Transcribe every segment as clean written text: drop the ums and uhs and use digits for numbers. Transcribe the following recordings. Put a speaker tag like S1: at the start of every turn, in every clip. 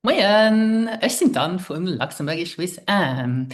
S1: Moin, ich bin Dan from Luxembourgish with Anne.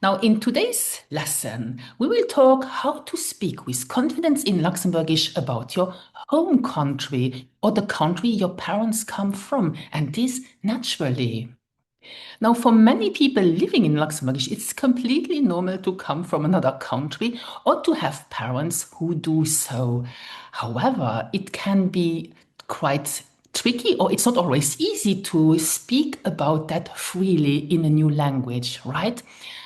S1: Now, in today's lesson, we will talk how to speak with confidence in Luxembourgish about your home country or the country your parents come from, and this naturally. Now, for many people living in Luxembourg, it's completely normal to come from another country or to have parents who do so. However, it can be quite tricky or it's not always easy to speak about that freely in a new language, right?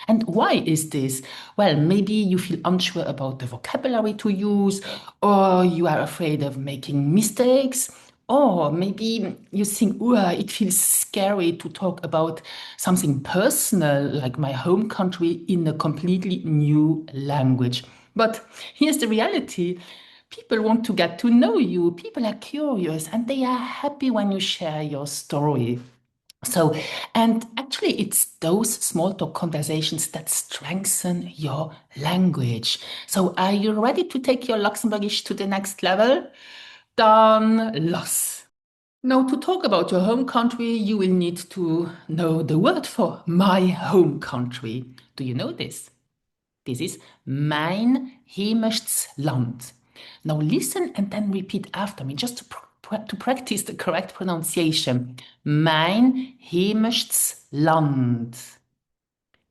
S1: And why is this? Well, maybe you feel unsure about the vocabulary to use, or you are afraid of making mistakes, or maybe you think, "Ooh, it feels scary to talk about something personal like my home country in a completely new language." But here's the reality. People want to get to know you. People are curious and they are happy when you share your story. So, and actually, it's those small talk conversations that strengthen your language. So, are you ready to take your Luxembourgish to the next level? Dann los! Now, to talk about your home country, you will need to know the word for my home country. Do you know this? This is mein heimisches Land. Now listen and then repeat after me just to practice the correct pronunciation. Mein heimisches Land.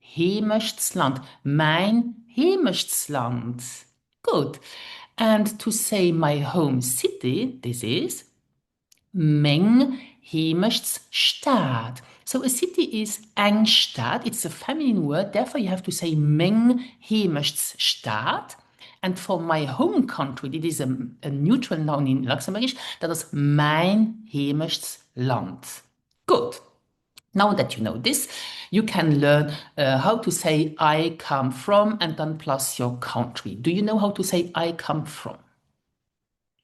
S1: Heimisches Land. Mein heimisches Land. Good. And to say my home city, this is Meng heimischts Staat. So a city is ein Staat. It's a feminine word. Therefore, you have to say Meng heimischts Staat. And for my home country, it is a neutral noun in Luxembourgish. That is mein heimisches Land. Good. Now that you know this, you can learn how to say I come from and then plus your country. Do you know how to say I come from?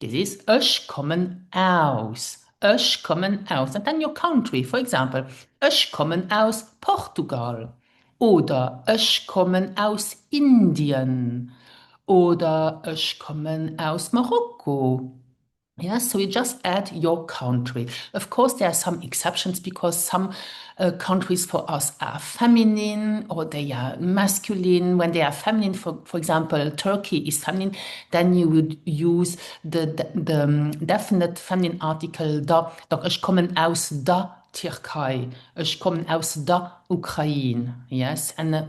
S1: This is ich kommen aus. Ich kommen aus. And then your country, for example, ich kommen aus Portugal. Oder ich kommen aus Indien. Oder ich kommen aus Marokko. Yes, so you just add your country. Of course, there are some exceptions because some countries for us are feminine or they are masculine. When they are feminine, for example, Turkey is feminine, then you would use the definite feminine article da. Doch ich komme aus der Türkei. Ich komme aus der Ukraine. Yes, and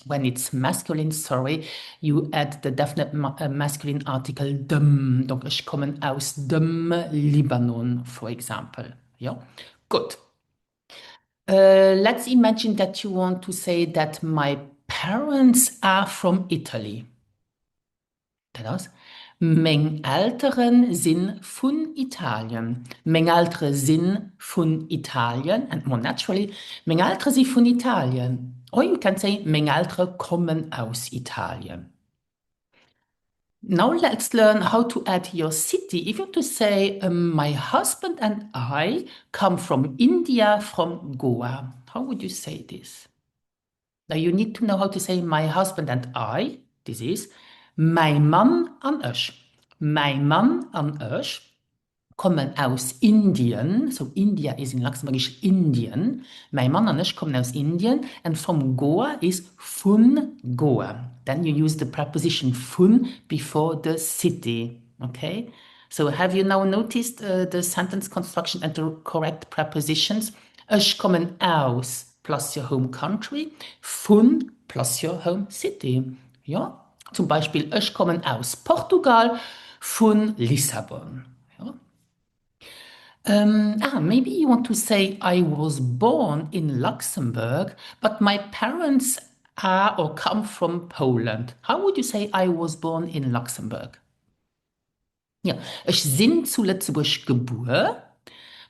S1: when it's masculine, sorry, you add the definite masculine article dem. Donc, ich komme aus dem Libanon, for example. Yeah, good. Let's imagine that you want to say that my parents are from Italy. Das? Mijn Eltern sind von Italien. Mijn Eltern sind von Italien. And more naturally, mijn Eltern sind von Italien. Or you can say, mijn Eltern kommen aus Italien. Now let's learn how to add your city. If you want to say, my husband and I come from India, from Goa. How would you say this? Now you need to know how to say my husband and I. This is mijn man en ich. Mijn man en ich kommen aus Indien. So India is in Luxembourgish Indien. Mijn man en ich kommen aus Indien. And from Goa is von Goa. Then you use the preposition von before the city. Okay? So have you now noticed the sentence construction and the correct prepositions? Ich kommen aus plus your home country, von plus your home city. Ja? Zum Beispiel, ich komme aus Portugal, von Lissabon. Ja? Maybe you want to say, I was born in Luxembourg, but my parents are or come from Poland. How would you say, I was born in Luxembourg? Ja, ich bin zu Lützeburg geboren,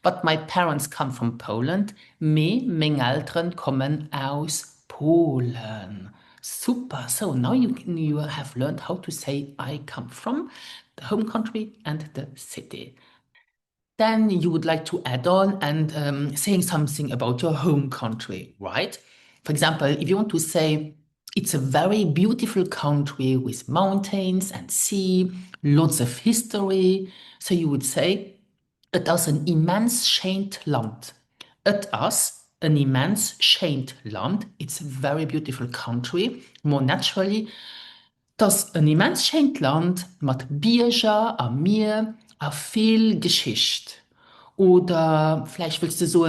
S1: but my parents come from Poland. Meine Eltern kommen aus Polen. Super. So now you have learned how to say I come from the home country and the city. Then you would like to add on and saying something about your home country, right? For example, if you want to say it's a very beautiful country with mountains and sea, lots of history, so you would say, het is een immens schönes Land. It is an immense shaped land. It's a very beautiful country. More naturally, das ein immens schenkt Land mat Bierger a Meer a viel Geschicht. Oder vielleicht willst du so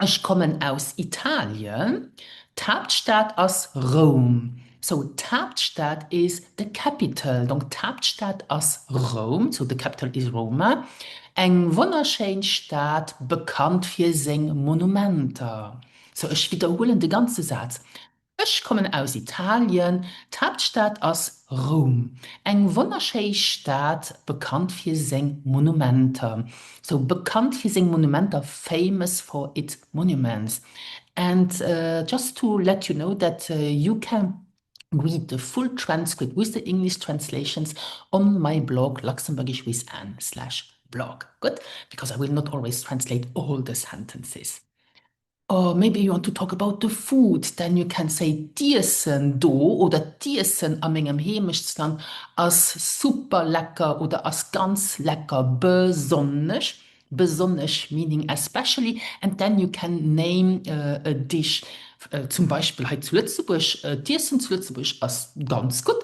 S1: ich komme aus Italien. Hauptstadt aus Rom. So Hauptstadt is the capital. Donc Hauptstadt aus Rom. So the capital is Roma. Eng wunderschön Stadt, bekannt für sing Monumenter. So ich wiederhole den ganzen Satz. Ich komme aus Italien, die Hauptstadt aus Rom. Eng wunderschöne Stadt, bekannt für sing Monumenter. So bekannt für sing Monumenter, famous for its monuments. And just to let you know that you can read the full transcript with the English translations on my blog, Luxembourgish with Anne/blog. Good? Because I will not always translate all the sentences. Or maybe you want to talk about the food, then you can say Tiersen do oder Tiersen am engem Heimischsland as super lecker oder as ganz lecker besonders. Besonders meaning especially, and then you can name a dish. Zum Beispiel halt zu Lützeburg, Tiersen zu Lützeburg as ganz gut.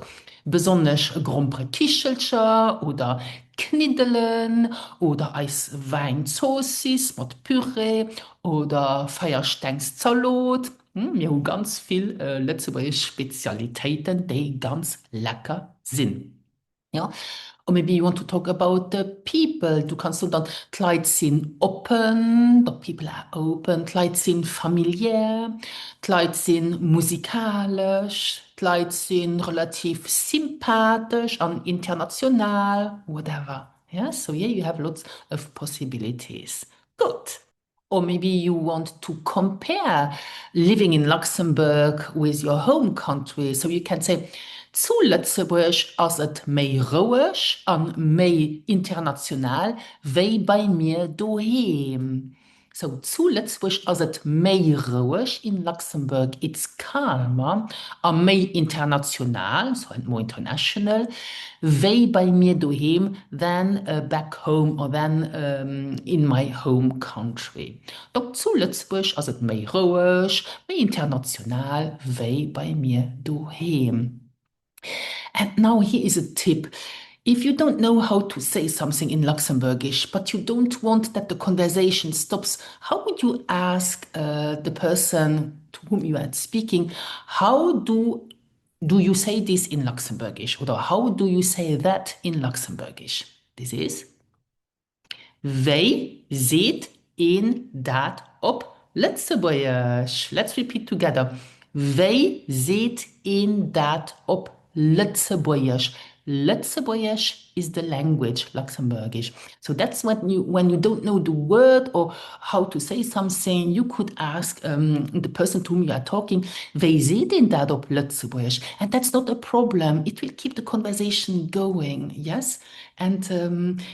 S1: Besonders grompre Kichelcher oder Kniddelen oder Eis Weinsoßis mit Püree oder Feierstengssalat. Wir haben ganz viel letzte Spezialitäten, die ganz lecker sind. Ja, or maybe you want to talk about the people. Du kannst dann Kleid sind open, the people are open, Kleid sind familiär, Kleid sind musikalisch, Kleid sind relativ sympathisch und international, whatever. Yeah, so yeah, you have lots of possibilities. Good. Or maybe you want to compare living in Luxembourg with your home country. So you can say, zu Lützeburg as et méi rouech an méi international wéi bei mir doheem. So zu Lützeburg as et méi rouech in Luxembourg, it's calmer, an méi international, so and more international, wéi bei mir doheem than back home or than in my home country. Donc zu Lützeburg as et méi rouech, méi international, wéi bei mir doheem. And now here is a tip. If you don't know how to say something in Luxembourgish, but you don't want that the conversation stops, how would you ask the person to whom you are speaking, how do you say this in Luxembourgish? Or how do you say that in Luxembourgish? This is Wij zit in dat op Lützeburgisch. Let's repeat together. Wij zit in dat op Lützeburgisch. Lützeburgisch is the language, Luxembourgish. So that's when you don't know the word or how to say something, you could ask the person to whom you are talking, wij zit in dat op Lützeburgisch. And that's not a problem. It will keep the conversation going, yes? And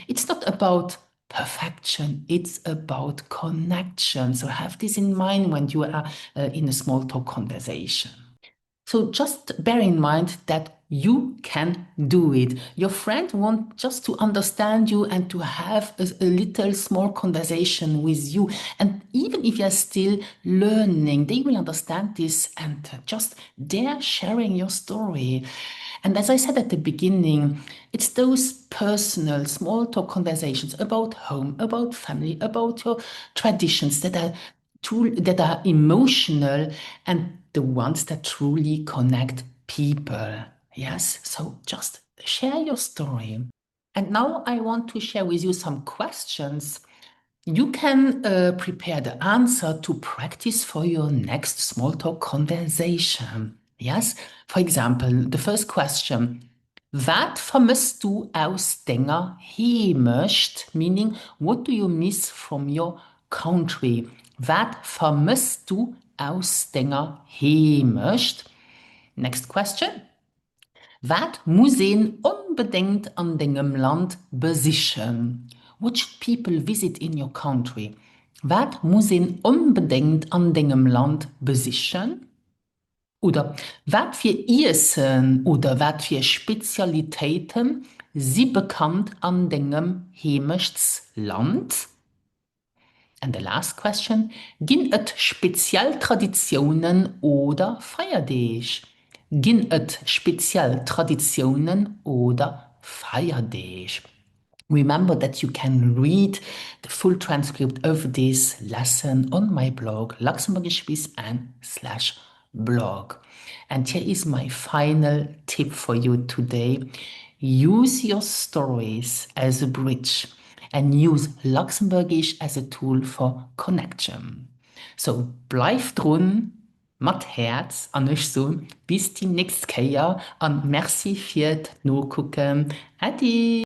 S1: it's not about perfection. It's about connection. So have this in mind when you are in a small talk conversation. So just bear in mind that you can do it. Your friend wants just to understand you and to have a little small conversation with you. And even if you're still learning, they will understand this and just dare sharing your story. And as I said at the beginning, it's those personal small talk conversations about home, about family, about your traditions that are emotional and the ones that truly connect people. Yes, so just share your story. And now I want to share with you some questions. You can prepare the answer to practice for your next small talk conversation. Yes, for example, the first question. Wat vermisst du aus denger Heimat? Meaning, what do you miss from your country? Wat vermisst du aus denger Heimat? Next question. Wat muss een unbedingt an dengem Land besichen? What should people visit in your country? Wat muss een unbedingt an dengem Land besichen? Oder wat für Essen oder wat für Spezialitäten sie bekannt an dengem Heimatland? And the last question, gin et Spezialtraditionen oder Feiertage? Gin et Spezialtraditionen oder Feiertage? Remember that you can read the full transcript of this lesson on my blog, Luxembourgish with Anne/blog. And here is my final tip for you today. Use your stories as a bridge and use Luxembourgish as a tool for connection. So bleib dran, mit Herz an euch so, bis die nächste Kehr und merci für Nachgucken. Adi!